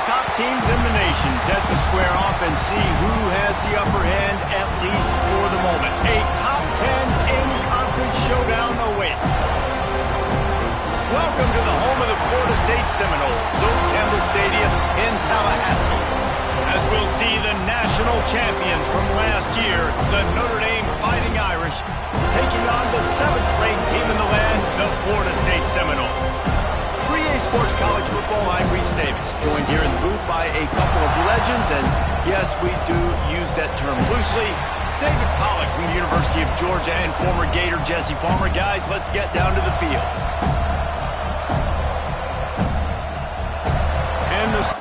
top teams in the nation set to square off and see who has the upper hand, at least for the moment. A top 10 in-conference showdown awaits. Welcome to the home of the Florida State Seminoles, Doak Campbell Stadium in Tallahassee, as we'll see the national champions from last year, the Notre Dame Fighting Irish, taking on the 7th-ranked team in the land, the Florida State Seminoles. For EA Sports College Football, I'm Reese Davis, joined here in the booth by a couple of legends, and yes, we do use that term loosely. David Pollack from the University of Georgia and former Gator Jesse Palmer. Guys, let's get down to the field. And the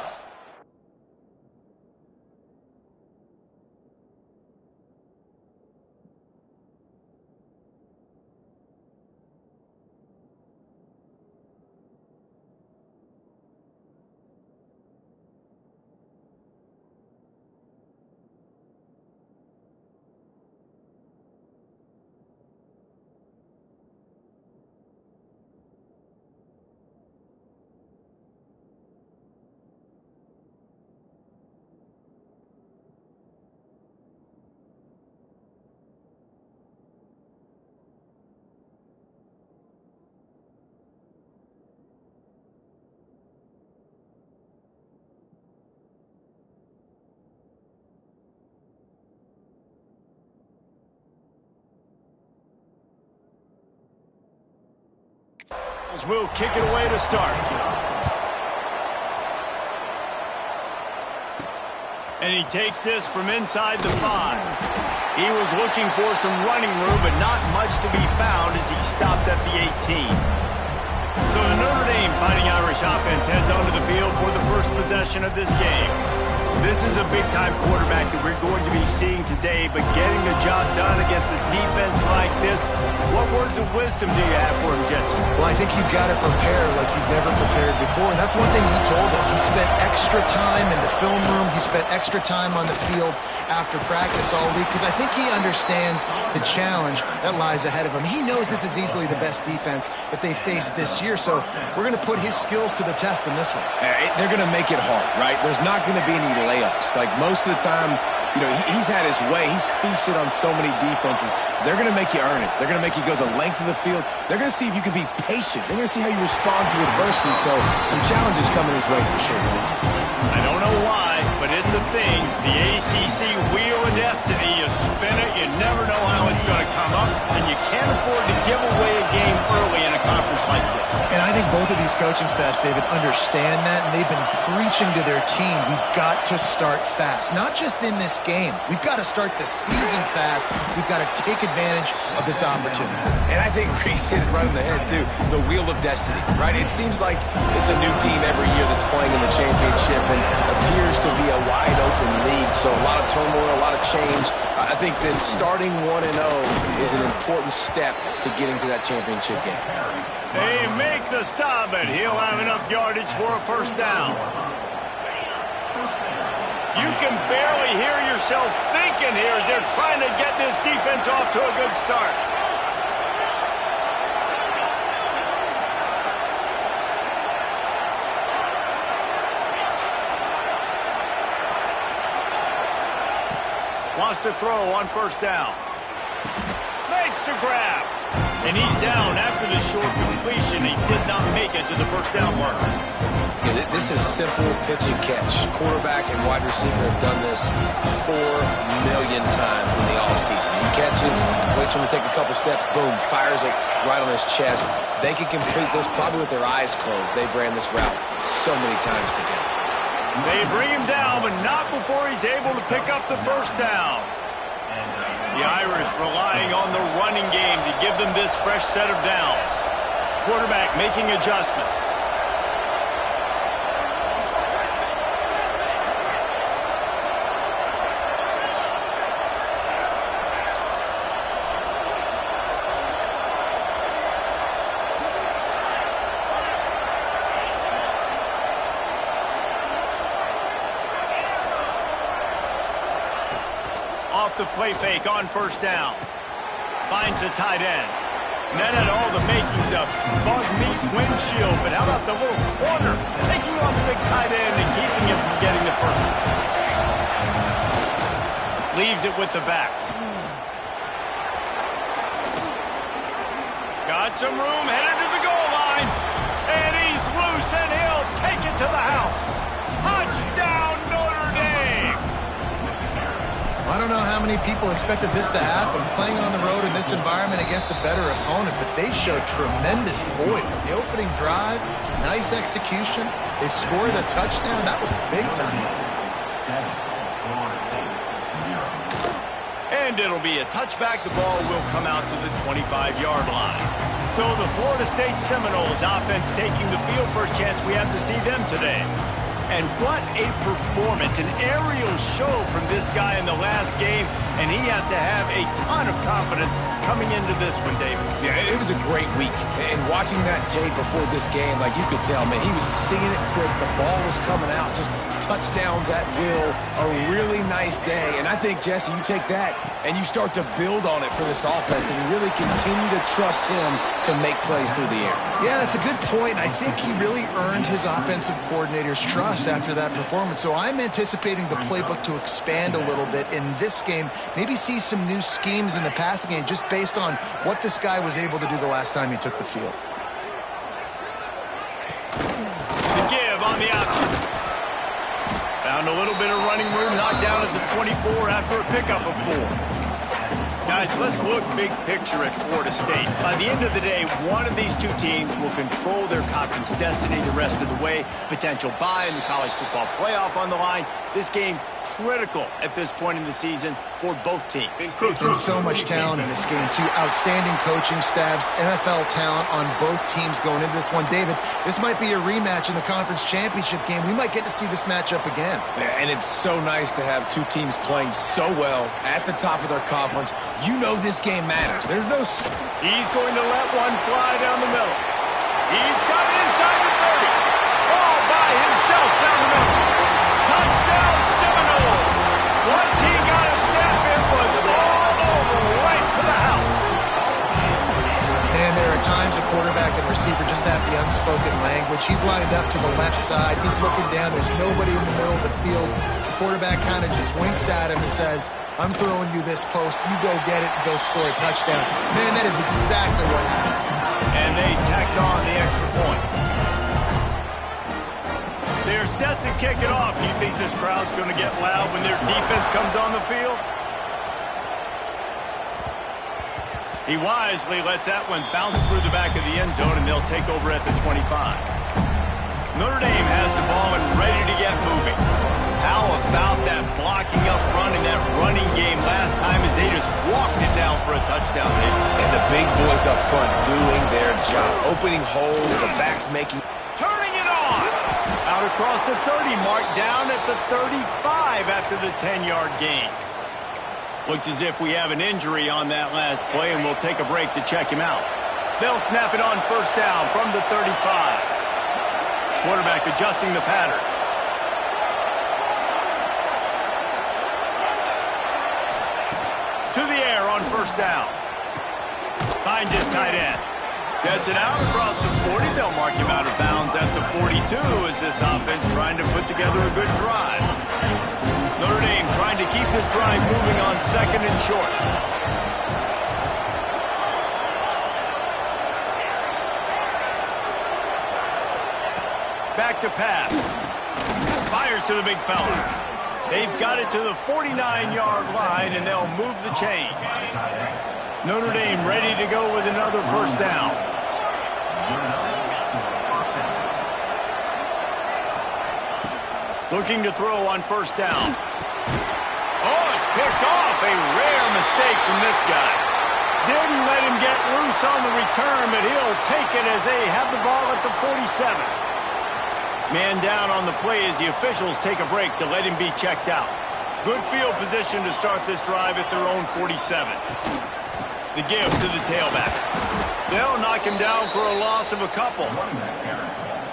will kick it away to start. And he takes this from inside the 5. He was looking for some running room, but not much to be found as he stopped at the 18. So the Notre Dame Fighting Irish offense heads onto the field for the first possession of this game. This is a big-time quarterback that we're going to be seeing today, but getting the job done against a defense like this, what words of wisdom do you have for him, Jesse? Well, I think you've got to prepare like you've never prepared before, and that's one thing he told us. He spent extra time in the film room. He spent extra time on the field after practice all week because I think he understands the challenge that lies ahead of him. He knows this is easily the best defense that they face this year, so we're going to put his skills to the test in this one. They're going to make it hard, right? There's not going to be any layups. Like most of the time, you know, he's had his way. He's feasted on so many defenses. They're going to make you earn it. They're going to make you go the length of the field. They're going to see if you can be patient. They're going to see how you respond to adversity. So some challenges coming his way for sure. I don't know why, but it's a thing. The ACC Wheel of Destiny, you spin it, you never know how it's going to come up, and you can't afford to give away a game early in a conference like this. And I think both of these coaching staffs, David, understand that, and they've been preaching to their team, we've got to start fast. Not just in this game. We've got to start the season fast. We've got to take advantage of this opportunity. And I think Reese hit it right on the head, too. The Wheel of Destiny, right? It seems like it's a new team every year that's playing in the championship and appears to be a wide-open league. So a lot of turmoil, a lot of change. I think that starting 1-0 is an important step to getting to that championship game. They make the stop, but he'll have enough yardage for a first down. You can barely hear yourself thinking here as they're trying to get this defense off to a good start. Wants to throw on first down. Makes the grab. And he's down after the short completion. He did not make it to the first down marker. Yeah, this is simple pitch and catch. Quarterback and wide receiver have done this 4 million times in the offseason. He catches, waits for him to take a couple steps, boom, fires it right on his chest. They can complete this probably with their eyes closed. They've ran this route so many times together. They bring him down, but not before he's able to pick up the first down. The Irish relying on the running game to give them this fresh set of downs. Quarterback making adjustments. Off the play fake on first down. Finds a tight end. And that had all the makings of bug meat windshield, but how about the little corner, taking on the big tight end and keeping him from getting the first. Leaves it with the back. Got some room, headed to the goal line. And he's loose, and he'll take it to the house. Touchdown, Notre Dame! I don't know how many people expected this to happen, playing on the road in this environment against a better opponent, but they showed tremendous poise. On the opening drive, nice execution. They scored a touchdown. That was big time. And it'll be a touchback. The ball will come out to the 25-yard line. So the Florida State Seminoles offense taking the field for a chance. We have to see them today. And what a performance, an aerial show from this guy in the last game, and he has to have a ton of confidence coming into this one, David. Yeah, it was a great week. And watching that tape before this game, like you could tell, man, he was seeing it quick. The ball was coming out, just touchdowns at will. A really nice day. And I think, Jesse, you take that and you start to build on it for this offense and really continue to trust him to make plays through the air. Yeah, that's a good point. I think he really earned his offensive coordinator's trust after that performance. So I'm anticipating the playbook to expand a little bit in this game. Maybe see some new schemes in the passing game just based on what this guy was able to do the last time he took the field. The give on the option. Found a little bit of running room, knocked down at the 24 after a pickup of 4. Guys, let's look big picture at Florida State. By the end of the day, one of these two teams will control their conference destiny the rest of the way. Potential bye in the college football playoff on the line. This game critical at this point in the season for both teams. And so much talent in this game, too. Outstanding coaching staffs, NFL talent on both teams going into this one. David, this might be a rematch in the conference championship game. We might get to see this matchup again. Yeah, and it's so nice to have two teams playing so well at the top of their conference. You know this game matters. There's no... He's going to let one fly down the middle. He's got it inside the 30. All by himself down the middle. Touchdown, Seminoles. Once he got a step, it was all over, right to the house. And there are times a quarterback and receiver just have the unspoken language. He's lined up to the left side. He's looking down. There's nobody in the middle of the field. The quarterback kind of just winks at him and says, I'm throwing you this post. You go get it and go score a touchdown. Man, that is exactly what happened. And they tacked on the extra point. They're set to kick it off. You think this crowd's going to get loud when their defense comes on the field? He wisely lets that one bounce through the back of the end zone, and they'll take over at the 25. Notre Dame has the ball and ready to get moving. How about that blocking up front and that running game last time as they just walked it down for a touchdown hit? And the big boys up front doing their job, opening holes, the backs making... Turning it on! Out across the 30 mark, down at the 35 after the 10-yard gain. Looks as if we have an injury on that last play, and we'll take a break to check him out. They'll snap it on first down from the 35. Quarterback adjusting the pattern. To the air on first down. Finds his tight end. Gets it out across the 40. They'll mark him out of bounds at the 42 as this offense trying to put together a good drive. Notre Dame trying to keep this drive moving on second and short. Back to pass. Fires to the big fella. They've got it to the 49-yard line, and they'll move the chains. Notre Dame ready to go with another first down. Looking to throw on first down. Oh, it's picked off. A rare mistake from this guy. Didn't let him get loose on the return, but he'll take it as they have the ball at the 47. Man down on the play as the officials take a break to let him be checked out. Good field position to start this drive at their own 47. The give to the tailback. They'll knock him down for a loss of a couple.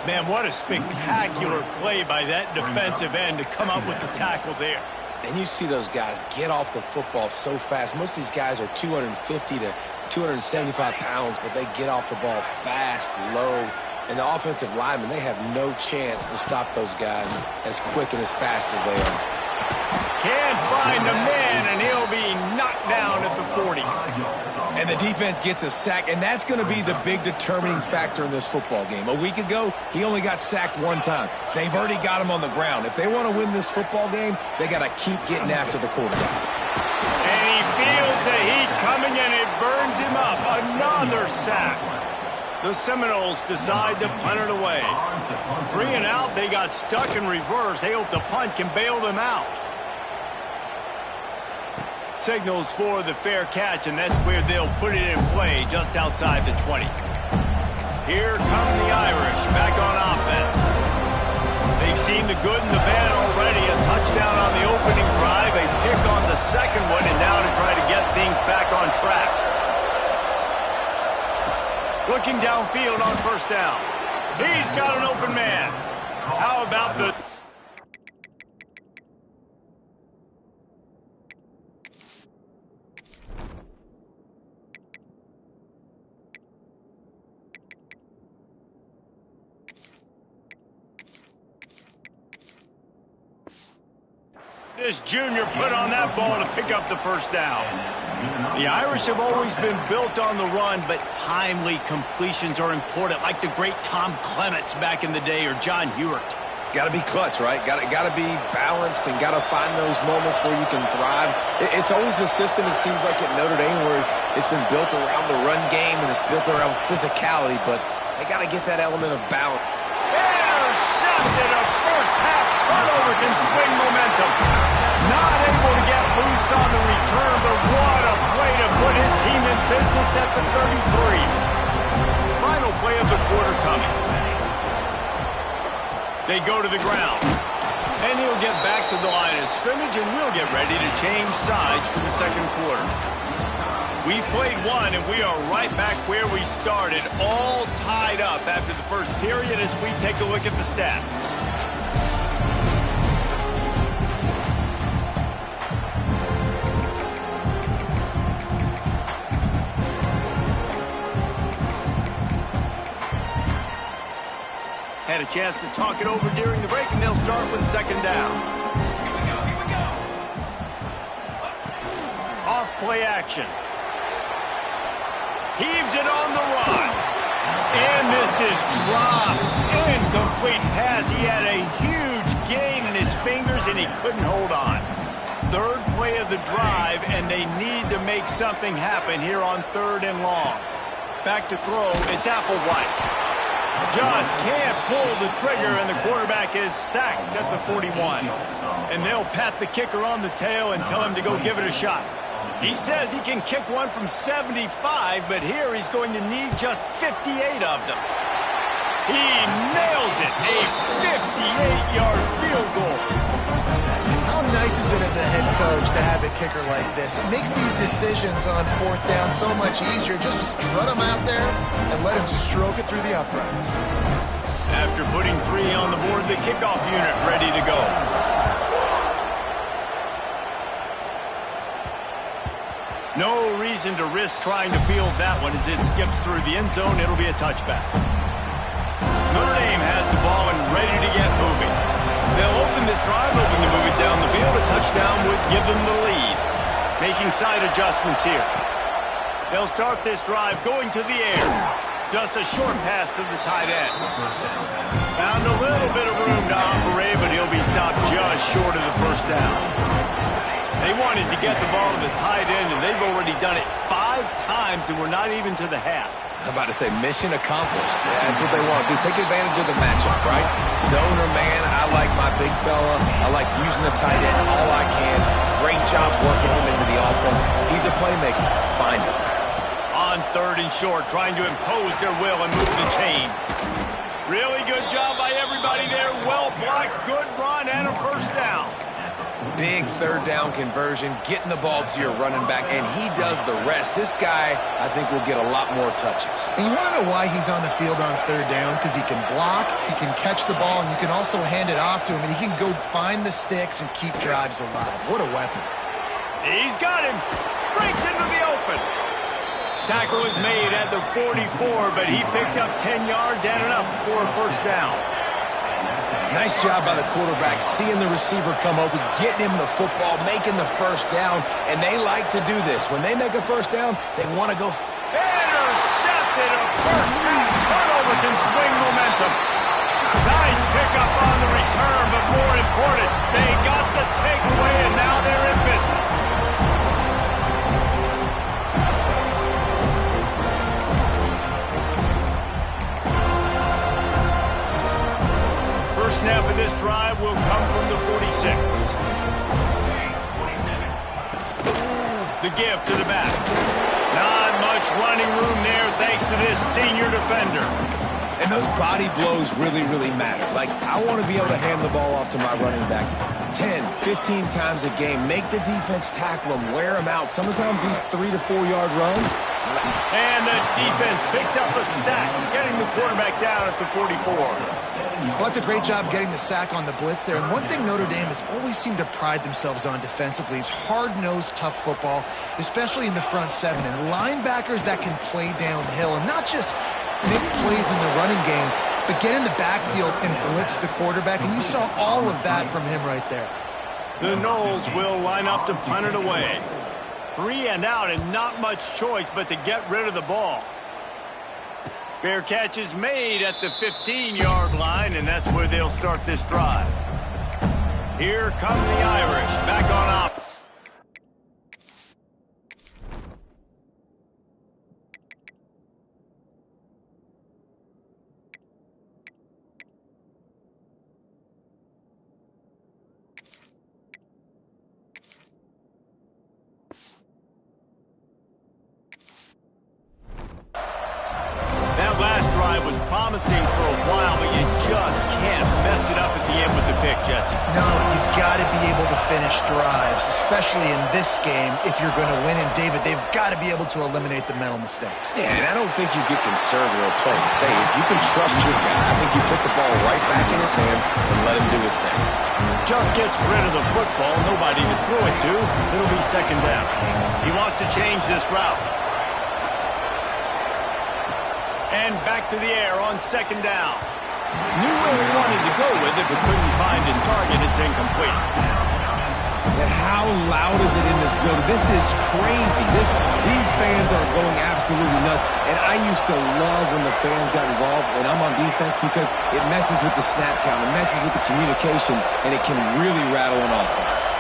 Man, what a spectacular play by that defensive end to come up with the tackle there. And you see those guys get off the football so fast. Most of these guys are 250 to 275 pounds, but they get off the ball fast, low, and the offensive linemen, they have no chance to stop those guys as quick and as fast as they are. Can't find the man, and he'll be knocked down at the 40. And the defense gets a sack, and that's going to be the big determining factor in this football game. A week ago, he only got sacked one time. They've already got him on the ground. If they want to win this football game, they got to keep getting after the quarterback. And he feels the heat coming, and it burns him up. Another sack. The Seminoles decide to punt it away. 3 and out, they got stuck in reverse. They hope the punt can bail them out. Signals for the fair catch, and that's where they'll put it in play, just outside the 20. Here come the Irish, back on offense. They've seen the good and the bad already. A touchdown on the opening drive, a pick on the second one, and now to try to get things back on track. Looking downfield on first down. He's got an open man. How about the... This junior put on that ball to pick up the first down. The Irish have always been built on the run, but timely completions are important, like the great Tom Clements back in the day or John Hewart. Got to be clutch, right? Got to be balanced and got to find those moments where you can thrive. It's always a system, it seems like, at Notre Dame where it's been built around the run game and it's built around physicality, but they got to get that element of balance. Intercepted. A first half turnover can swing momentum. Not able to get loose on the return, but what a play to put his team in business at the 33. Final play of the quarter coming. They go to the ground. And he'll get back to the line of scrimmage, and we'll get ready to change sides for the second quarter. We played one, and we are right back where we started, all tied up after the first period as we take a look at the stats. Had a chance to talk it over during the break, and they'll start with second down. Here we go. Off play action. Heaves it on the run. And this is dropped. Incomplete pass. He had a huge gain in his fingers, and he couldn't hold on. Third play of the drive, and they need to make something happen here on 3rd and long. Back to throw. It's Applewhite. Just can't pull the trigger, and the quarterback is sacked at the 41. And they'll pat the kicker on the tail and tell him to go give it a shot. He says he can kick one from 75, but here he's going to need just 58 of them. He nails it, a 58-yard field goal. How nice is it as a head coach to have a kicker like this? It makes these decisions on 4th down so much easier. Just strut him out there and let him stroke it through the uprights. After putting 3 on the board, the kickoff unit ready to go. No reason to risk trying to field that one as it skips through the end zone. It'll be a touchback. Notre Dame has the ball and ready to get moving. They'll open this drive, hoping to move it down the field. A touchdown would give them the lead. Making side adjustments here. They'll start this drive going to the air. Just a short pass to the tight end. Found a little bit of room to operate, but he'll be stopped just short of the first down. They wanted to get the ball to the tight end, and they've already done it 5 times, and we're not even to the half. I'm about to say mission accomplished. Yeah, that's what they want to do. Take advantage of the matchup, right? Zone or man, I like my big fella. I like using the tight end all I can. Great job working him into the offense. He's a playmaker. Find him. On 3rd and short, trying to impose their will and move the chains. Really good job by everybody there. Well blocked, good run, and a first down. Big 3rd down conversion, getting the ball to your running back, and he does the rest. This guy, I think, will get a lot more touches. And you want to know why he's on the field on 3rd down? Because he can block, he can catch the ball, and you can also hand it off to him, and he can go find the sticks and keep drives alive. What a weapon. He's got him. Breaks into the open. tackle was made at the 44, but he picked up 10 yards and enough for a first down. Nice job by the quarterback, seeing the receiver come open, getting him the football, making the first down, and they like to do this. When they make a first down, they want to go. Intercepted. A first half turnover can swing momentum. Nice pickup on the return, but more important, they got the takeaway, and now they're in business. First snap of this drive will come from the 46. The give to the back. Not much running room there thanks to this senior defender. And those body blows really, really matter. Like, I want to be able to hand the ball off to my running back 10, 15 times a game. Make the defense tackle them, wear them out. Sometimes these 3 to 4 yard runs. And the defense picks up a sack, getting the quarterback down at the 44. Well, that's a great job getting the sack on the blitz there. And one thing Notre Dame has always seemed to pride themselves on defensively is hard-nosed, tough football, especially in the front seven. And linebackers that can play downhill and not just make plays in the running game, but get in the backfield and blitz the quarterback. And you saw all of that from him right there. The Noles will line up to punt it away. 3 and out and not much choice but to get rid of the ball. Fair catch is made at the 15-yard line, and that's where they'll start this drive. Here come the Irish, back on offense. Was promising for a while, but you just can't mess it up at the end with the pick, Jesse. No, you've got to be able to finish drives, especially in this game if you're going to win. And, David, they've got to be able to eliminate the mental mistakes. Yeah, and I don't think you get conservative or play it safe. You can trust your guy. I think you put the ball right back in his hands and let him do his thing. Just gets rid of the football, nobody to throw it to. It'll be second down. He wants to change this route. And back to the air on second down. Knew where he wanted to go with it, but couldn't find his target. It's incomplete. And how loud is it in this building? This is crazy. These fans are going absolutely nuts. And I used to love when the fans got involved, and I'm on defense, because it messes with the snap count, it messes with the communication, and it can really rattle an offense.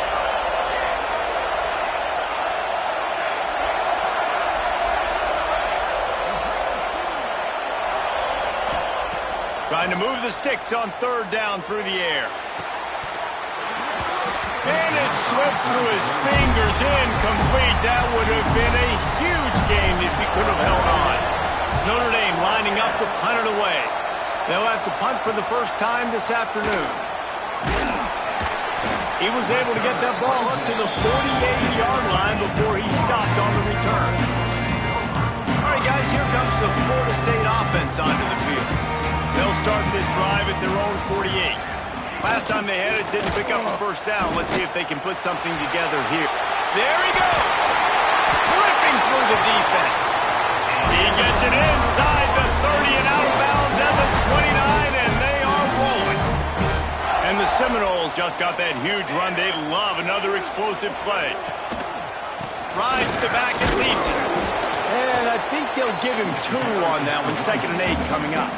Trying to move the sticks on third down through the air. And it slips through his fingers, incomplete. That would have been a huge game if he could have held on. Notre Dame lining up to punt it away. They'll have to punt for the first time this afternoon. He was able to get that ball up to the 48-yard line before he stopped on the return. All right, guys, here comes the Florida State offense onto the field. They'll start this drive at their own 48. Last time they had it, didn't pick up a first down. Let's see if they can put something together here. There he goes! Ripping through the defense. He gets it inside the 30 and out of bounds at the 29, and they are rolling. And the Seminoles just got that huge run. They love another explosive play. Rides the back and leads it. And I think they'll give him 2 on that one. 2nd and 8 coming up.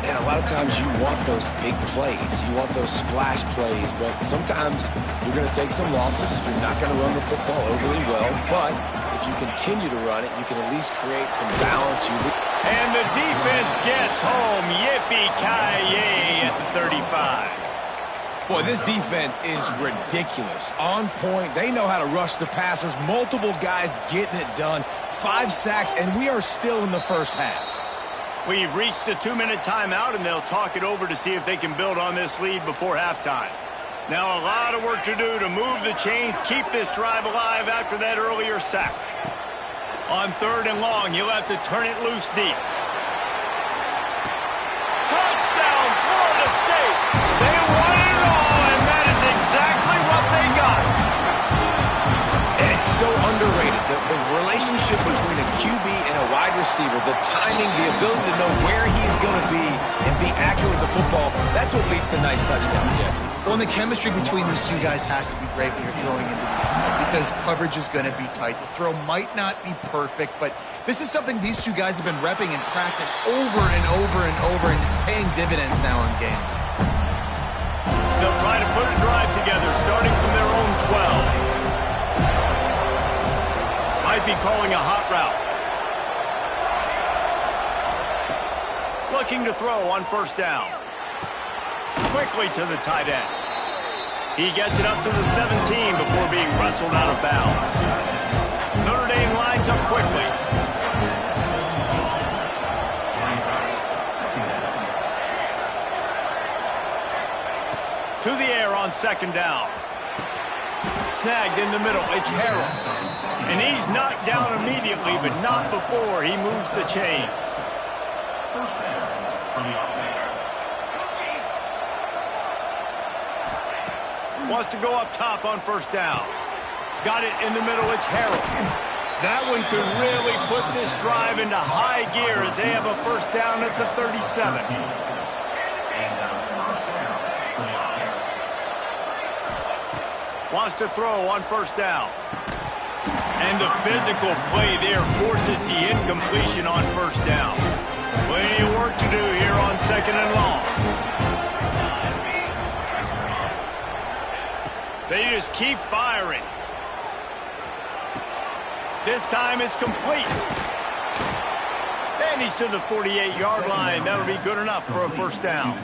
And a lot of times you want those big plays. You want those splash plays, but sometimes you're going to take some losses. You're not going to run the football overly well, but if you continue to run it, you can at least create some balance. And the defense gets home. Yippee-ki-yay at the 35. Boy, this defense is ridiculous. On point. They know how to rush the passers. Multiple guys getting it done. 5 sacks, and we are still in the first half. We've reached the 2-minute timeout, and they'll talk it over to see if they can build on this lead before halftime. Now a lot of work to do to move the chains, keep this drive alive after that earlier sack. On 3rd and long, you'll have to turn it loose deep. Touchdown, Florida State! They won it all, and that is exactly what they got. And it's so underrated that The relationship between a QB and a wide receiver, the timing, the ability to know where he's going to be and be accurate with the football, that's what leads to nice touchdowns, Jesse. Well, and the chemistry between these two guys has to be great when you're throwing into the end zone because coverage is going to be tight. The throw might not be perfect, but this is something these two guys have been repping in practice over and over and over, and it's paying dividends now in game. They'll try to put a drive together, starting from their own 12. Might be calling a hot route. Looking to throw on first down. Quickly to the tight end. He gets it up to the 17 before being wrestled out of bounds. Notre Dame lines up quickly. To the air on second down. Snagged in the middle. It's Harrell. And he's knocked down immediately, but not before he moves the chains. Wants to go up top on first down. Got it in the middle. It's Harrell. That one could really put this drive into high gear as they have a first down at the 37. Wants to throw on first down. And the physical play there forces the incompletion on first down. Plenty of work to do here on second and long. They just keep firing. This time it's complete. And he's to the 48-yard line. That'll be good enough for a first down.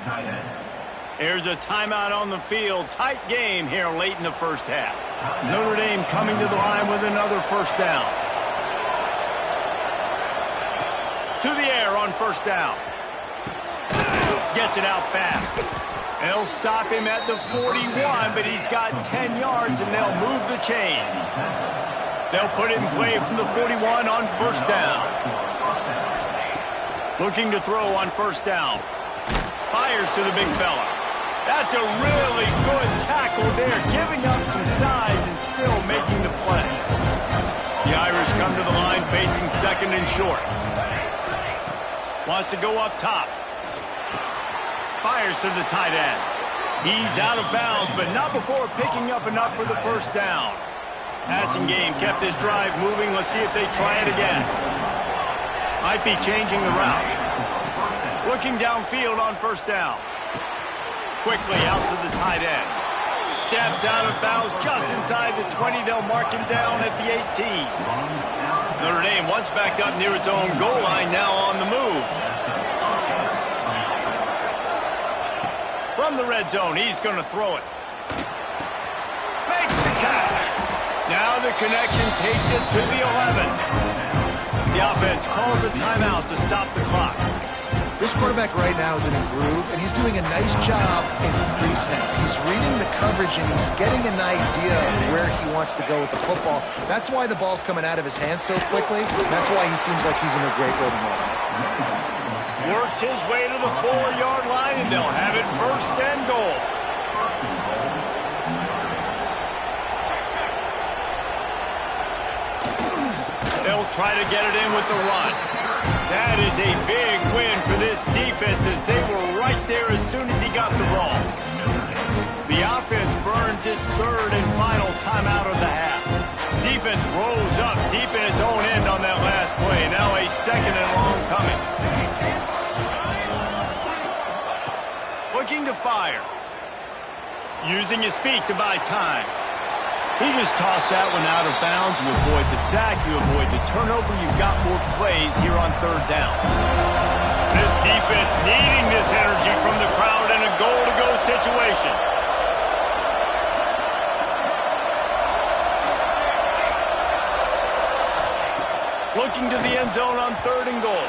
There's a timeout on the field. Tight game here late in the first half. Notre Dame coming to the line with another first down. To the air on first down. Gets it out fast. They'll stop him at the 41, but he's got 10 yards, and they'll move the chains. They'll put it in play from the 41 on first down. Looking to throw on first down. Fires to the big fella. That's a really good tackle there, giving up some size and still making the play. The Irish come to the line facing second and short. Wants to go up top. Fires to the tight end. He's out of bounds, but not before picking up enough for the first down. Passing game kept this drive moving. Let's see if they try it again. Might be changing the route. Looking downfield on first down. Quickly out to the tight end. Steps out of bounds just inside the 20. They'll mark him down at the 18. Notre Dame once back up near its own goal line, now on the move. From the red zone, he's going to throw it. Makes the catch. Now the connection takes it to the 11. The offense calls a timeout to stop the clock. This quarterback right now is in a groove, and he's doing a nice job in pre-snap. He's reading the coverage, and he's getting an idea of where he wants to go with the football. That's why the ball's coming out of his hands so quickly. That's why he seems like he's in a great rhythm right now. Works his way to the 4-yard line, and they'll have it first and goal. They'll try to get it in with the run. That is a big win for this defense as they were right there as soon as he got the ball. The offense burns its third and final timeout of the half. Defense rolls up deep in its own end on that last play. Now a second and long coming. Looking to fire. Using his feet to buy time. He just tossed that one out of bounds. You avoid the sack, you avoid the turnover. You've got more plays here on third down. This defense needing this energy from the crowd in a goal-to-go situation. Looking to the end zone on third and goal.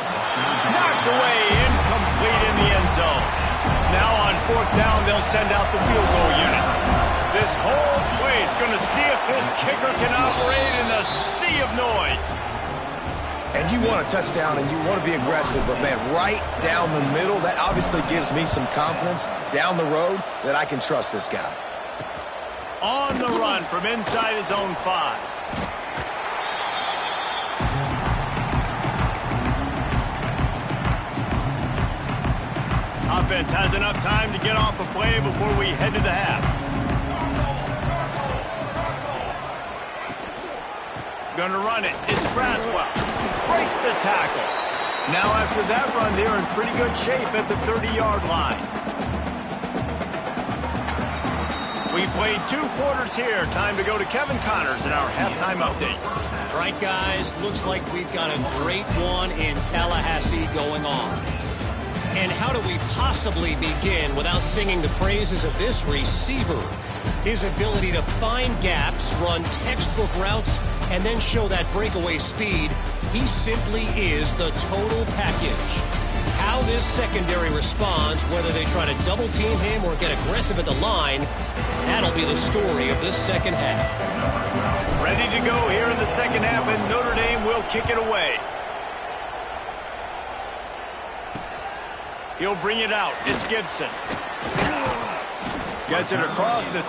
Knocked away, incomplete in the end zone. Now on fourth down, they'll send out the field goal unit. This whole play is going to see if this kicker can operate in the sea of noise. And you want a touchdown and you want to be aggressive, but man, right down the middle, that obviously gives me some confidence down the road that I can trust this guy. On the run from inside his own 5. Offense has enough time to get off a play before we head to the half. Gonna run it. It's Braswell. Breaks the tackle. Now after that run, they're in pretty good shape at the 30-yard line. We played 2 quarters here. Time to go to Kevin Connors in our halftime update. All right, guys, looks like we've got a great one in Tallahassee going on. And how do we possibly begin without singing the praises of this receiver? His ability to find gaps, run textbook routes, and then show that breakaway speed. He simply is the total package. How this secondary responds, whether they try to double team him or get aggressive at the line, that'll be the story of this second half. Ready to go here in the second half, and Notre Dame will kick it away. He'll bring it out. It's Gibson. Gets it across the...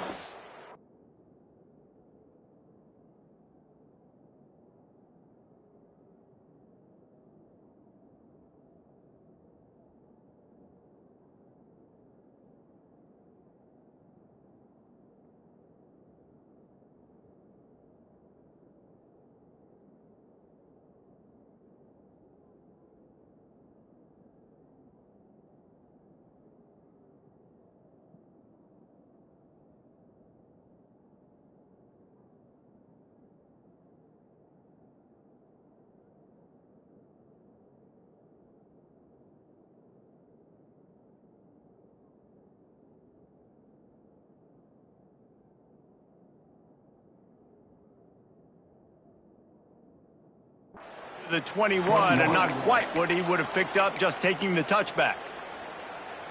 the 21, and not quite what he would have picked up just taking the touchback.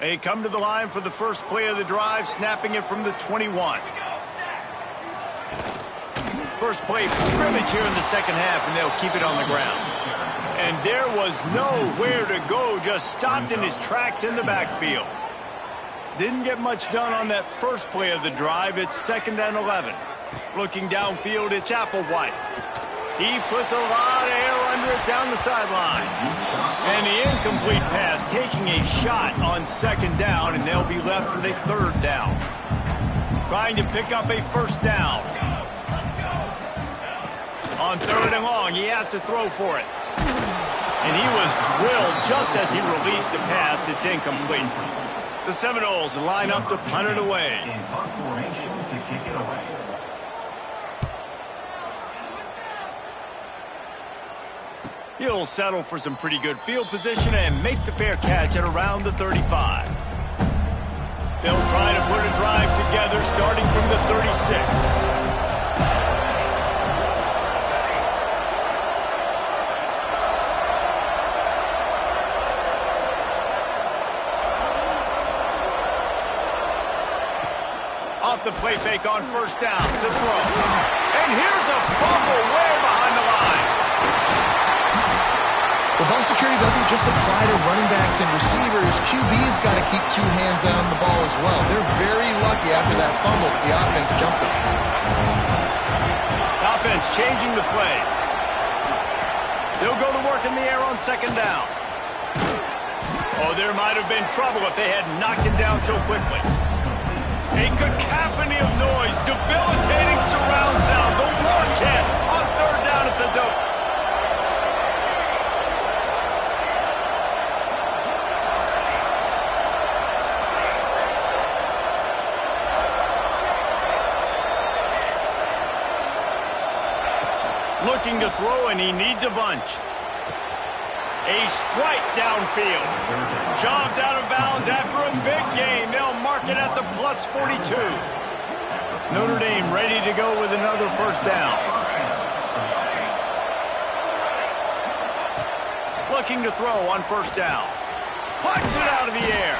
They come to the line for the first play of the drive, snapping it from the 21. First play from scrimmage here in the second half, and they'll keep it on the ground. And there was nowhere to go, just stopped in his tracks in the backfield. Didn't get much done on that first play of the drive. It's 2nd and 11. Looking downfield, it's Applewhite. He puts a lot of air under it down the sideline. And the incomplete pass, taking a shot on 2nd down, and they'll be left with a 3rd down. Trying to pick up a 1st down. On 3rd and long, he has to throw for it. And he was drilled just as he released the pass. It's incomplete. The Seminoles line up to punt it away. In punt formation to kick it away. He'll settle for some pretty good field position and make the fair catch at around the 35. They'll try to put a drive together starting from the 36. Off the play fake on 1st down to throw. And here's a fumble way behind the line. Well, ball security doesn't just apply to running backs and receivers. QB's got to keep 2 hands on the ball as well. They're very lucky after that fumble that the offense jumped them. Offense changing the play. They'll go to work in the air on 2nd down. Oh, there might have been trouble if they had knocked him down so quickly. A cacophony of noise, debilitating surround sound, the war chant on 3rd down at the dope. Looking to throw, and he needs a bunch. A strike downfield. Shoved out of bounds after a big gain. They'll mark it at the plus 42. Notre Dame ready to go with another 1st down. Looking to throw on 1st down. Puts it out of the air.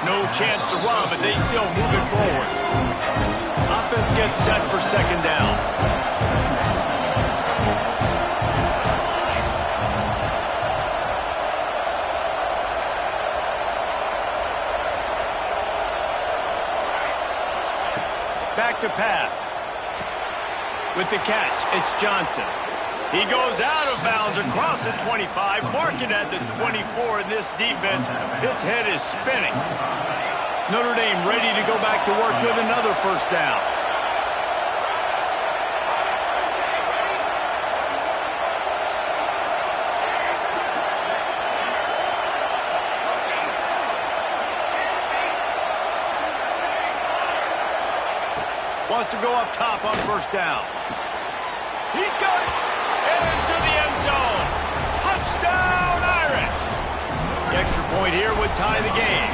No chance to run, but they still move it forward. Offense gets set for 2nd down. Back to pass. With the catch, it's Johnson. He goes out of bounds across the 25, marking at the 24, and this defense, its head is spinning. Notre Dame ready to go back to work with another first down. Wants to go up top on first down. He's got it into the end zone. Touchdown, Irish. The extra point here would tie the game.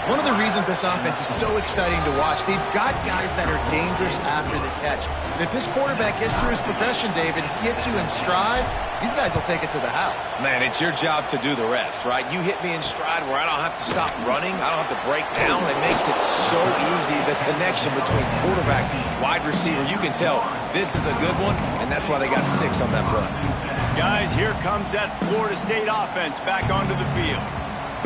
One of the reasons this offense is so exciting to watch, they've got guys that are dangerous after the catch. And if this quarterback gets through his progression, David, hits you in stride, these guys will take it to the house. Man, it's your job to do the rest, right? You hit me in stride where I don't have to stop running. I don't have to break down. It makes it so easy. The connection between quarterback and wide receiver, you can tell this is a good one, and that's why they got 6 on that play. Guys, here comes that Florida State offense back onto the field.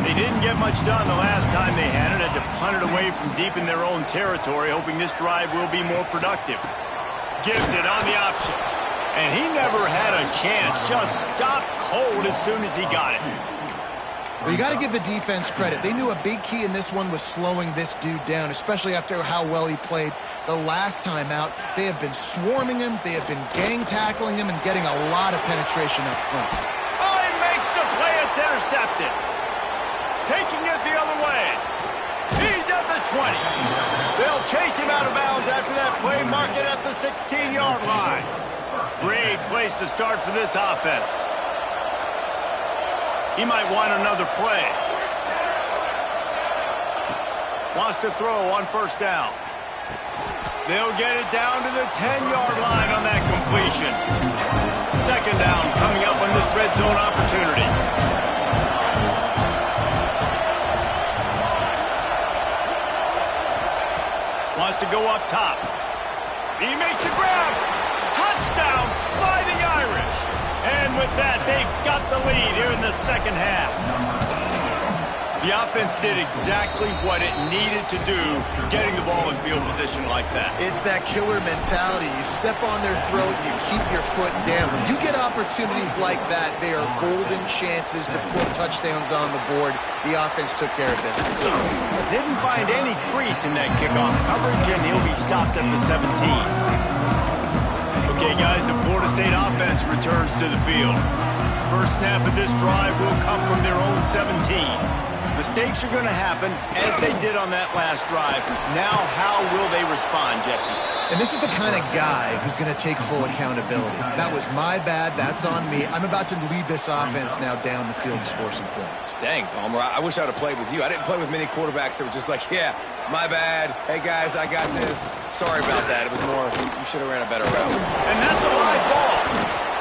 They didn't get much done the last time they had it. Had to punt it away from deep in their own territory, hoping this drive will be more productive. Gives it on the option. And he never had a chance. Just stopped cold as soon as he got it. Well, you got to give the defense credit. They knew a big key in this one was slowing this dude down, especially after how well he played the last time out. They have been swarming him. They have been gang tackling him and getting a lot of penetration up front. Oh, he makes the play. It's intercepted. Taking it the other way. He's at the 20. They'll chase him out of bounds after that play, mark it at the 16-yard line. Great place to start for this offense. He might want another play. Wants to throw on first down. They'll get it down to the 10-yard line on that completion. Second down coming up on this red zone opportunity. Wants to go up top. He makes a grab. Touchdown, Fighting Irish. And with that, they've got the lead here in the second half. The offense did exactly what it needed to do, getting the ball in field position like that. It's that killer mentality. You step on their throat, you keep your foot down. When you get opportunities like that, they are golden chances to put touchdowns on the board. The offense took care of business. Didn't find any crease in that kickoff coverage, and he'll be stopped at the 17. Okay, guys, the Florida State offense returns to the field. First snap of this drive will come from their own 17. Mistakes are going to happen, as they did on that last drive. Now, how will they respond, Jesse? And this is the kind of guy who's going to take full accountability. That was my bad. That's on me. I'm about to lead this offense now down the field and score some points. Dang, Palmer, I wish I would have played with you. I didn't play with many quarterbacks that were just like, yeah, my bad. Hey, guys, I got this. Sorry about that. It was more, you should have ran a better route. And that's a live ball.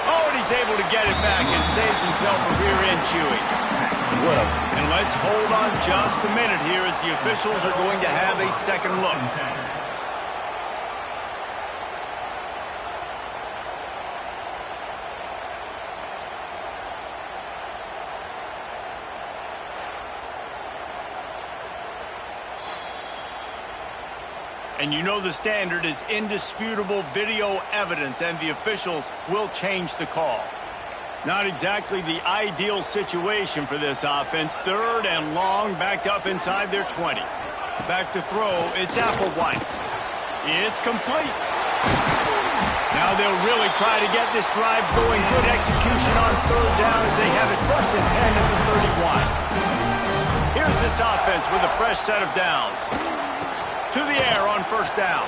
Oh, and he's able to get it back and saves himself a rear-end chewing. And let's hold on just a minute here as the officials are going to have a second look. And you know the standard is indisputable video evidence, and the officials will change the call. Not exactly the ideal situation for this offense. Third and long, backed up inside their 20. Back to throw, it's Applewhite. It's complete. Now they'll really try to get this drive going. Good execution on third down as they have it first and 10 at the 31. Here's this offense with a fresh set of downs. To the air on first down.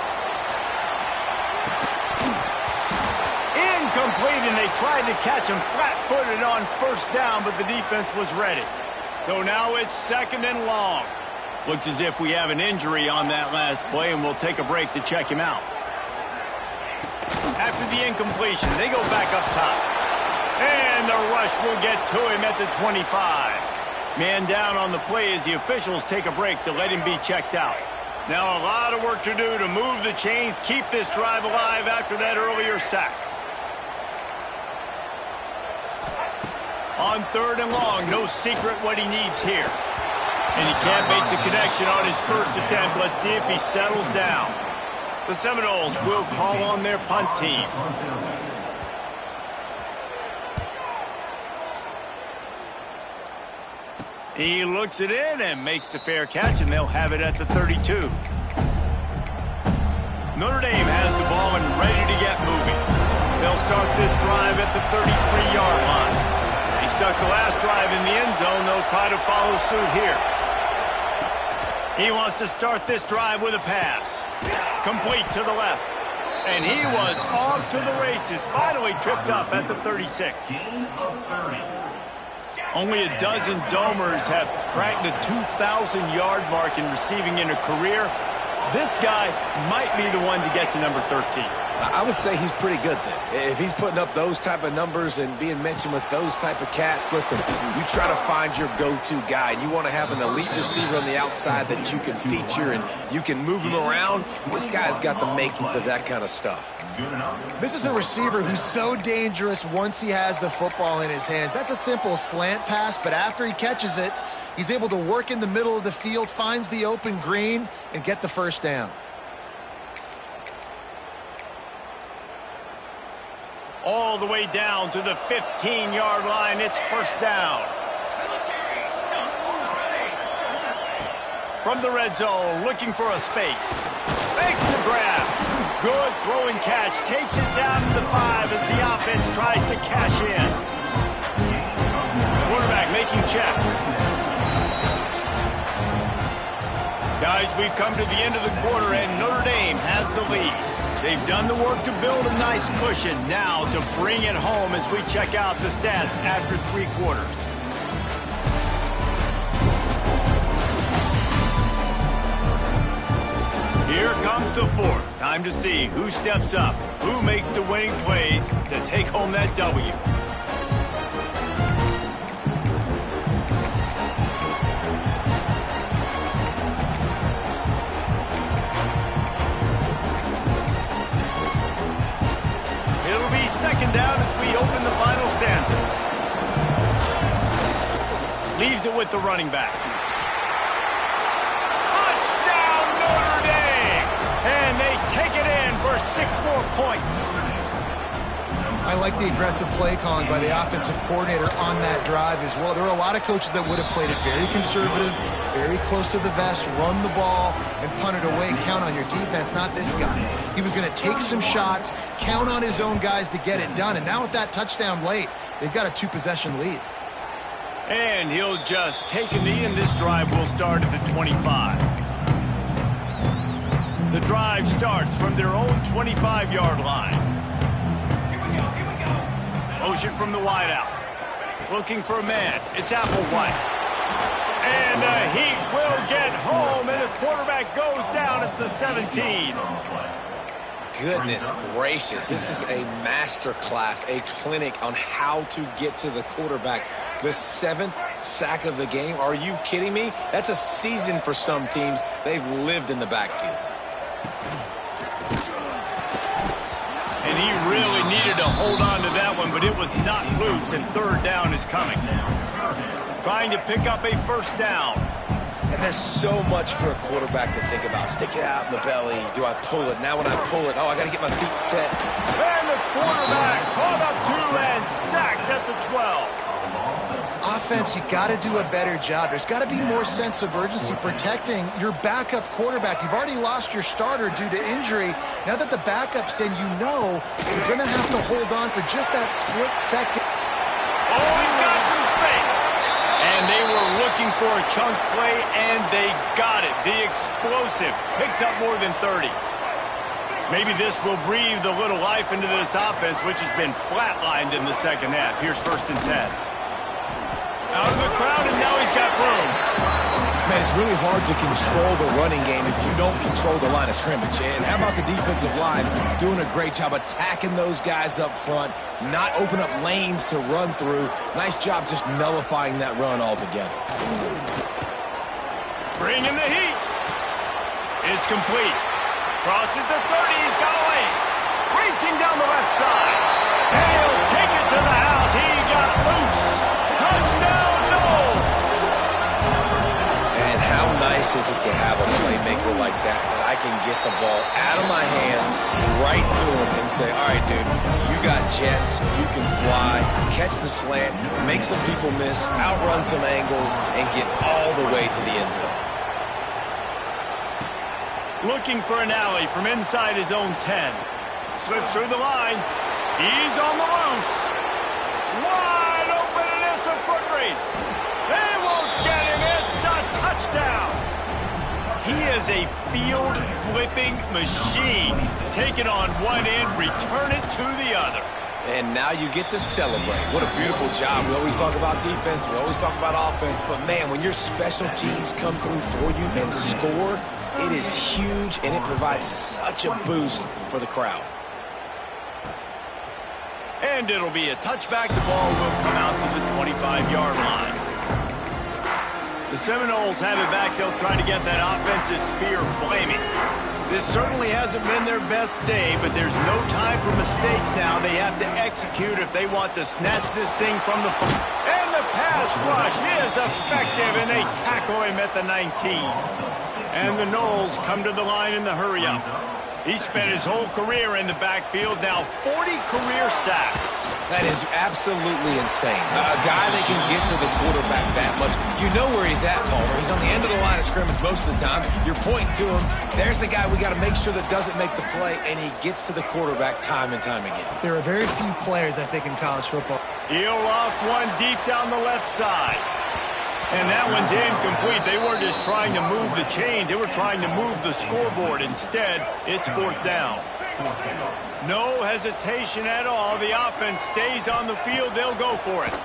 Incomplete, and they tried to catch him flat-footed on first down, but the defense was ready. So now it's second and long. Looks as if we have an injury on that last play, and we'll take a break to check him out. After the incompletion, they go back up top. And the rush will get to him at the 25. Man down on the play as the officials take a break to let him be checked out. Now a lot of work to do to move the chains, keep this drive alive after that earlier sack. On third and long, no secret what he needs here. And he can't make the connection on his first attempt. Let's see if he settles down. The Seminoles will call on their punt team. He looks it in and makes the fair catch, and they'll have it at the 32. Notre Dame has the ball and ready to get moving. They'll start this drive at the 33-yard line. They stuck the last drive in the end zone. They'll try to follow suit here. He wants to start this drive with a pass. Complete to the left. And he was off to the races. Finally tripped up at the 36. Only a dozen Domers have cracked the 2,000-yard mark in receiving in a career. This guy might be the one to get to number 13. I would say he's pretty good then. If he's putting up those type of numbers and being mentioned with those type of cats, listen, you try to find your go-to guy. You want to have an elite receiver on the outside that you can feature and you can move him around. This guy's got the makings of that kind of stuff. This is a receiver who's so dangerous once he has the football in his hands. That's a simple slant pass, but after he catches it, he's able to work in the middle of the field, finds the open green, and get the first down. All the way down to the 15-yard line. It's first down. From the red zone, looking for a space. Makes the grab. Good throwing catch. Takes it down to the 5 as the offense tries to cash in. Quarterback making checks. Guys, we've come to the end of the quarter, and Notre Dame has the lead. They've done the work to build a nice cushion. Now to bring it home as we check out the stats after 3 quarters. Here comes the 4th. Time to see who steps up, who makes the winning plays to take home that W. Second down as we open the final stanza. Leaves it with the running back. Touchdown, Notre Dame! And they take it in for 6 more points. I like the aggressive play calling by the offensive coordinator on that drive as well. There are a lot of coaches that would have played it very conservative, very close to the vest, run the ball, and punt it away. Count on your defense, not this guy. He was going to take some shots, count on his own guys to get it done. And now with that touchdown late, they've got a 2-possession lead. And he'll just take a knee, and this drive will start at the 25. The drive starts from their own 25-yard line. Motion from the wideout. Looking for a man. It's Applewhite. And the Heat will get home, and the quarterback goes down at the 17. Goodness gracious. This is a master class, a clinic on how to get to the quarterback. The 7th sack of the game. Are you kidding me? That's a season for some teams. They've lived in the backfield. And he really needed to hold on to that one, but it was not loose, and 3rd down is coming. Trying to pick up a first down. And there's so much for a quarterback to think about. Stick it out in the belly. Do I pull it? Now when I pull it, oh, I got to get my feet set. And the quarterback caught up to and sacked at the 12. Offense, you got to do a better job. There's got to be more sense of urgency protecting your backup quarterback. You've already lost your starter due to injury. Now that the backup's in, you know you're going to have to hold on for just that split second. Oh, he's got some space. And they were looking for a chunk play, and they got it. The explosive picks up more than 30. Maybe this will breathe a little life into this offense, which has been flatlined in the second half. Here's 1st and 10. Out of the crowd, and now he's got room. Man, it's really hard to control the running game if you don't control the line of scrimmage. And how about the defensive line doing a great job attacking those guys up front, not open up lanes to run through. Nice job just nullifying that run altogether. Bring in the heat. It's complete. Crosses the 30. He's got a lane. Racing down the left side. And he'll take it to the house. He got loose. Touchdown, no! And how nice is it to have a playmaker like that I can get the ball out of my hands right to him and say, all right, dude, you got jets, you can fly, catch the slant, make some people miss, outrun some angles, and get all the way to the end zone. Looking for an alley from inside his own 10. Slips through the line. He's on the loose. Wide open, and it's a foot race. They won't get him. It's a touchdown. He is a field-flipping machine. Take it on one end, return it to the other. And now you get to celebrate. What a beautiful job. We always talk about defense. We always talk about offense. But, man, when your special teams come through for you and score, it is huge, and it provides such a boost for the crowd. And it'll be a touchback. The ball will come out to the 25-yard line. The Seminoles have it back. They'll try to get that offensive spear flaming. This certainly hasn't been their best day, but there's no time for mistakes now. They have to execute if they want to snatch this thing from the front. And the pass rush is effective, and they tackle him at the 19. And the Noles come to the line in the hurry-up. He spent his whole career in the backfield, now 40 career sacks. That is absolutely insane. A guy that can get to the quarterback that much. You know where he's at, Palmer. He's on the end of the line of scrimmage most of the time. You're pointing to him. There's the guy we got to make sure that doesn't make the play, and he gets to the quarterback time and time again. There are very few players, I think, in college football. He'll loft one deep down the left side. And that one's incomplete. They weren't just trying to move the chains. They were trying to move the scoreboard. Instead, it's fourth down. No hesitation at all. The offense stays on the field. They'll go for it.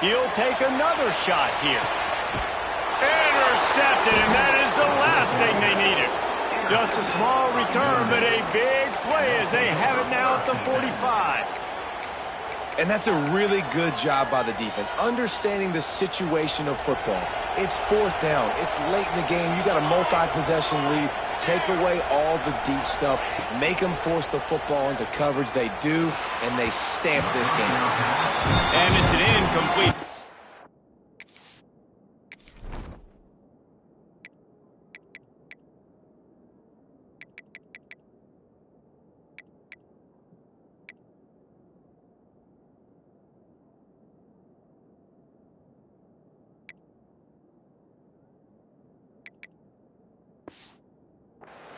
He'll take another shot here. Intercepted, and that is the last thing they needed. Just a small return, but a big play as they have it now at the 45. And that's a really good job by the defense, understanding the situation of football. It's fourth down. It's late in the game. You got a multi-possession lead. Take away all the deep stuff. Make them force the football into coverage. They do, and they stamp this game. And it's an incomplete.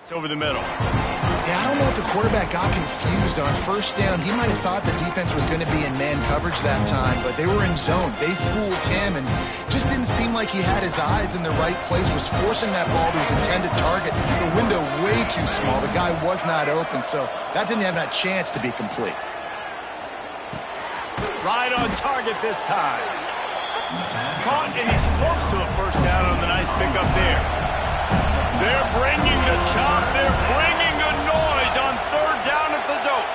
Over the middle. Yeah, I don't know if the quarterback got confused on first down. He might have thought the defense was going to be in man coverage that time, but they were in zone. They fooled him, and just didn't seem like he had his eyes in the right place, was forcing that ball to his intended target. The window way too small. The guy was not open, so that didn't have that chance to be complete. Right on target this time. Caught, and he's close to a first down on the nice pickup there. They're bringing the chop. They're bringing the noise on third down at the dope.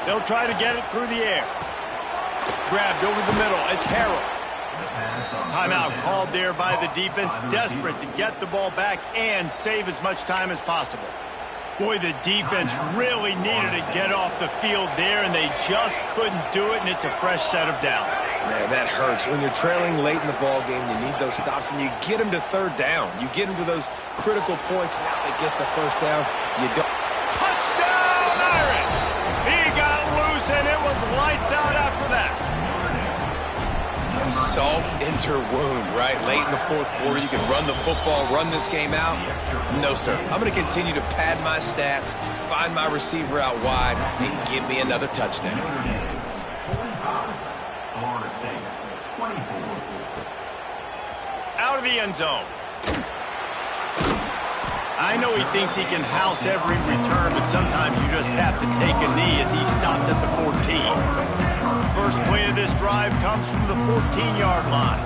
They'll try to get it through the air. Grabbed over the middle. It's Harrell. Timeout called there by the defense, desperate to get the ball back and save as much time as possible. Boy, the defense really needed to get off the field there, and they just couldn't do it, and it's a fresh set of downs. Man, that hurts. When you're trailing late in the ball game, you need those stops, and you get them to third down. You get them to those critical points. Now they get the first down. You don't. Touchdown, Irish! He got loose, and it was lights out after that. Salt into wound, right? Late in the fourth quarter, you can run the football, run this game out. No, sir. I'm going to continue to pad my stats, find my receiver out wide, and give me another touchdown. Out of the end zone. I know he thinks he can house every return, but sometimes you just have to take a knee as he stopped at the 14. First play of this drive comes from the 14-yard line.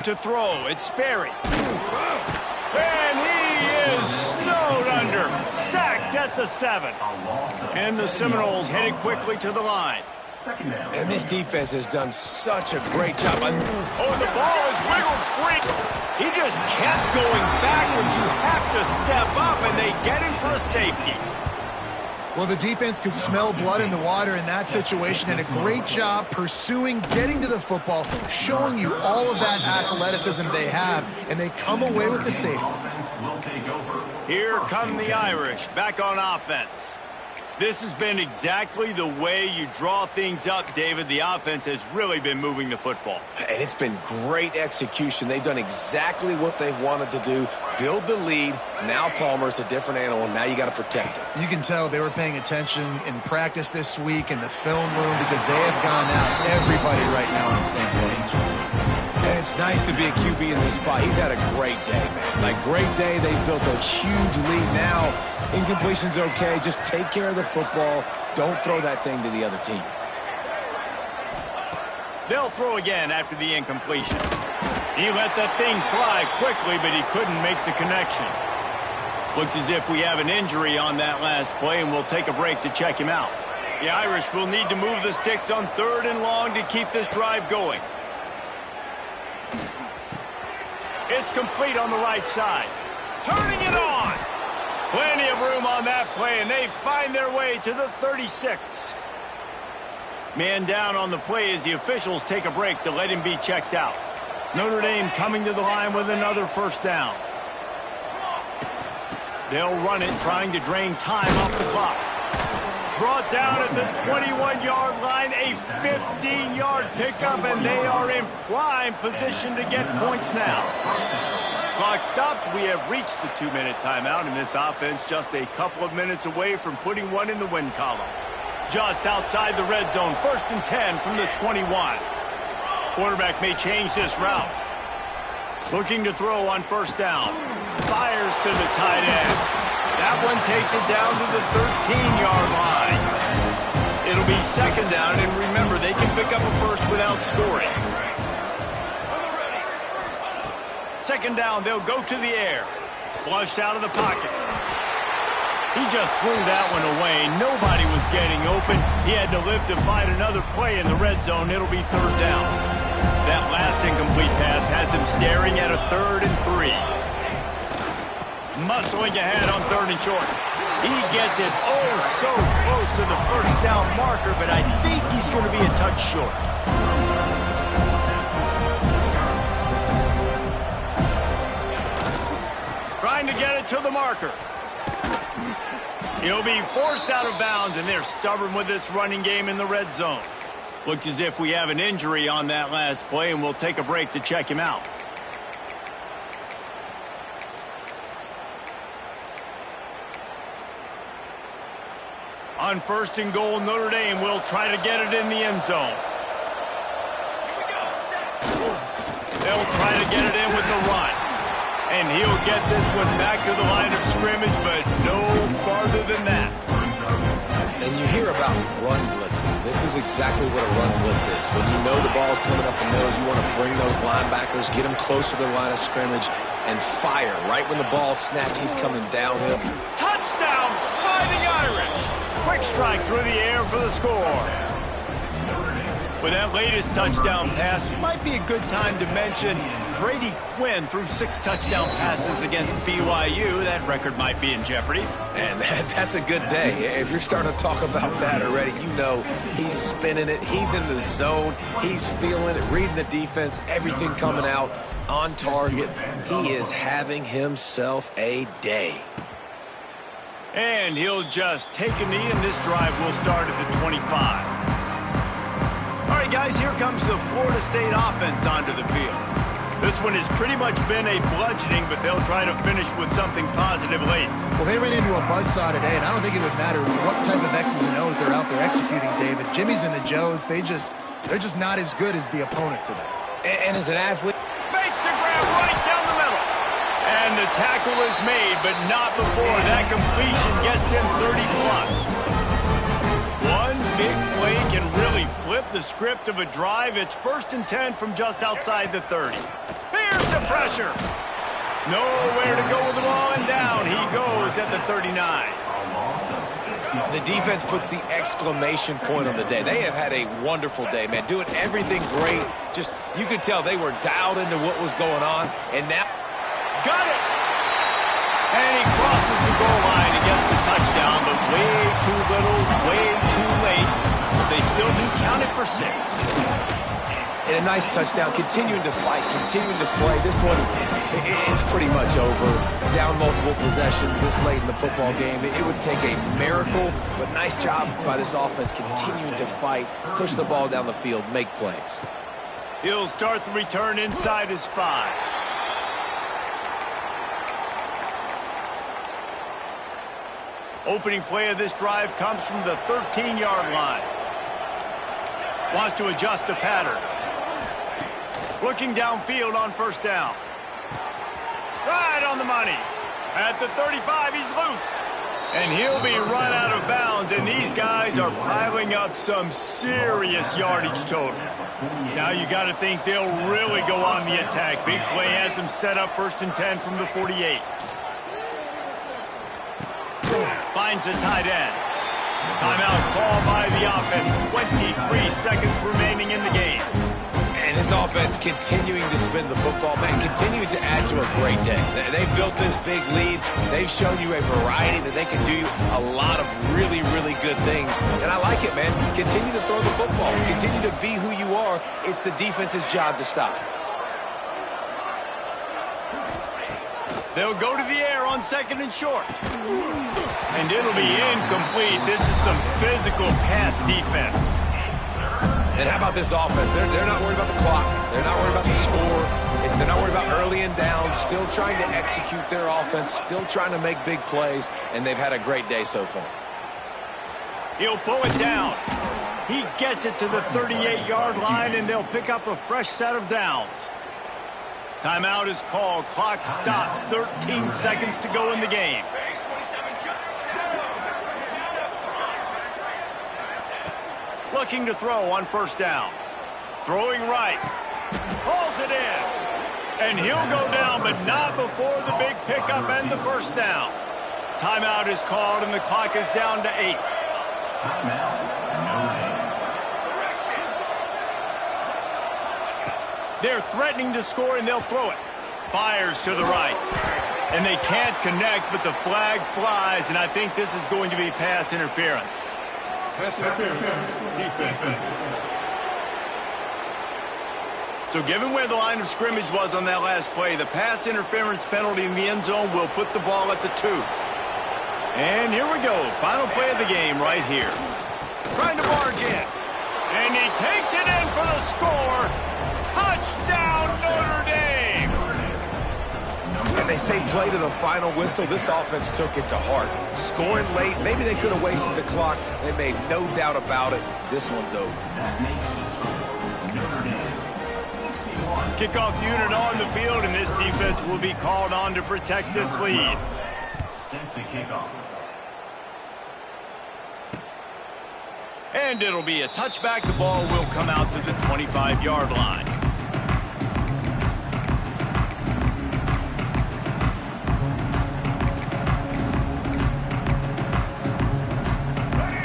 To throw, it's Sperry. And he is snowed under. Sacked at the 7. And the Seminoles headed quickly to the line. And this defense has done such a great job. Oh, the ball is wiggled free. He just kept going backwards. You have to step up, and they get him for a safety. Well, the defense could smell blood in the water in that situation, and a great job pursuing, getting to the football, showing you all of that athleticism they have, and they come away with the safety. Here come the Irish, back on offense. This has been exactly the way you draw things up, David. The offense has really been moving the football. And it's been great execution. They've done exactly what they've wanted to do. Build the lead. Now Palmer's a different animal. Now you got to protect him. You can tell they were paying attention in practice this week in the film room because they have gone out, everybody right now on the same page. And it's nice to be a QB in this spot. He's had a great day, man. Like, great day. They've built a huge lead now. Incompletion's okay. Just take care of the football. Don't throw that thing to the other team. They'll throw again after the incompletion. He let that thing fly quickly, but he couldn't make the connection. Looks as if we have an injury on that last play, and we'll take a break to check him out. The Irish will need to move the sticks on 3rd and long to keep this drive going. It's complete on the right side. Turning it on. Plenty of room on that play, and they find their way to the 36. Man down on the play as the officials take a break to let him be checked out. Notre Dame coming to the line with another first down. They'll run it, trying to drain time off the clock. Brought down at the 21-yard line, a 15-yard pickup, and they are in prime position to get points now. Clock stops. We have reached the 2-minute timeout, and this offense just a couple of minutes away from putting one in the win column. Just outside the red zone, 1st and 10 from the 21. Quarterback may change this route. Looking to throw on 1st down. Fires to the tight end. That one takes it down to the 13-yard line. It'll be 2nd down, and remember, they can pick up a first without scoring. 2nd down, they'll go to the air. Flushed out of the pocket. He just threw that one away. Nobody was getting open. He had to live to find another play in the red zone. It'll be 3rd down. That last incomplete pass has him staring at a 3rd and 3. Muscling ahead on 3rd and short. He gets it so close to the 1st down marker, but I think he's going to be a touch short. Trying to get it to the marker. He'll be forced out of bounds, and they're stubborn with this running game in the red zone. Looks as if we have an injury on that last play, and we'll take a break to check him out. On 1st and goal, Notre Dame will try to get it in the end zone. They'll try to get it in with the run. And he'll get this one back to the line of scrimmage, but no farther than that. And you hear about run blitzes. This is exactly what a run blitz is. When you know the ball's coming up the middle, you want to bring those linebackers, get them closer to the line of scrimmage, and fire. Right when the ball snapped, he's coming downhill. Touchdown, Fighting Irish! Quick strike through the air for the score. With that latest touchdown pass, might be a good time to mention Brady Quinn threw 6 touchdown passes against BYU. That record might be in jeopardy. And that's a good day. If you're starting to talk about that already, you know he's spinning it. He's in the zone. He's feeling it, reading the defense, everything coming out on target. He is having himself a day. And he'll just take a knee, and this drive will start at the 25. All right, guys, here comes the Florida State offense onto the field. This one has pretty much been a bludgeoning, but they'll try to finish with something positive late. Well, they ran into a buzzsaw today, and I don't think it would matter what type of X's and O's they're out there executing, David. Jimmy's and the Joes, they're just not as good as the opponent today. And as an athlete, makes the grab right down the middle. And the tackle is made, but not before that completion gets them 30+. One big play can really flip the script of a drive. It's 1st and 10 from just outside the 30. Here's the pressure. Nowhere to go with the ball, and down he goes at the 39. the defense puts the exclamation point on the day. They have had a wonderful day, man, doing everything great. Just, you could tell they were dialed into what was going on, and now... Got it! And he crosses the goal line and gets the touchdown, but way too for 6. And a nice touchdown, continuing to fight, continuing to play. This one, it's pretty much over. Down multiple possessions this late in the football game. It would take a miracle, but nice job by this offense continuing to fight, push the ball down the field, make plays. He'll start the return inside his 5. Opening play of this drive comes from the 13-yard line. Wants to adjust the pattern. Looking downfield on first down. Right on the money. At the 35, he's loose. And he'll be run out of bounds, and these guys are piling up some serious yardage totals. Now you got to think they'll really go on the attack. Big play has them set up 1st and 10 from the 48. Finds the tight end. Timeout called by the offense. 23 seconds remaining in the game. And this offense continuing to spin the football, man, continuing to add to a great day. They've built this big lead. They've shown you a variety that they can do a lot of really, really good things. And I like it, man. Continue to throw the football. Continue to be who you are. It's the defense's job to stop. They'll go to the air on 2nd and short. And it'll be incomplete. This is some physical pass defense. And how about this offense? They're not worried about the clock. They're not worried about the score. They're not worried about early and down. Still trying to execute their offense. Still trying to make big plays. And they've had a great day so far. He'll pull it down. He gets it to the 38-yard line, and they'll pick up a fresh set of downs. Timeout is called. Clock stops. 13 seconds to go in the game. Looking to throw on first down. Throwing right. Pulls it in. And he'll go down, but not before the big pickup and the first down. Timeout is called, and the clock is down to 8. They're threatening to score, and they'll throw it. Fires to the right. And they can't connect, but the flag flies, and I think this is going to be pass interference. So given where the line of scrimmage was on that last play, the pass interference penalty in the end zone will put the ball at the 2. And here we go. Final play of the game right here. Trying to barge in. And he takes it in for the score. Touchdown, Notre Dame. And they say play to the final whistle. This offense took it to heart. Scoring late, maybe they could have wasted the clock. They made no doubt about it. This one's over. Kickoff unit on the field, and this defense will be called on to protect this lead. Set to kickoff. And it'll be a touchback. The ball will come out to the 25-yard line.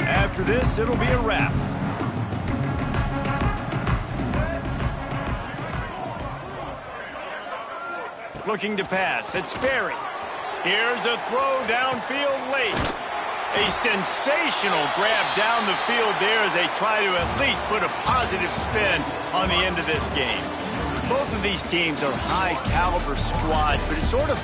After this, it'll be a wrap. Looking to pass. It's Sperry. Here's a throw downfield late. A sensational grab down the field there as they try to at least put a positive spin on the end of this game. Both of these teams are high-caliber squads, but it's sort of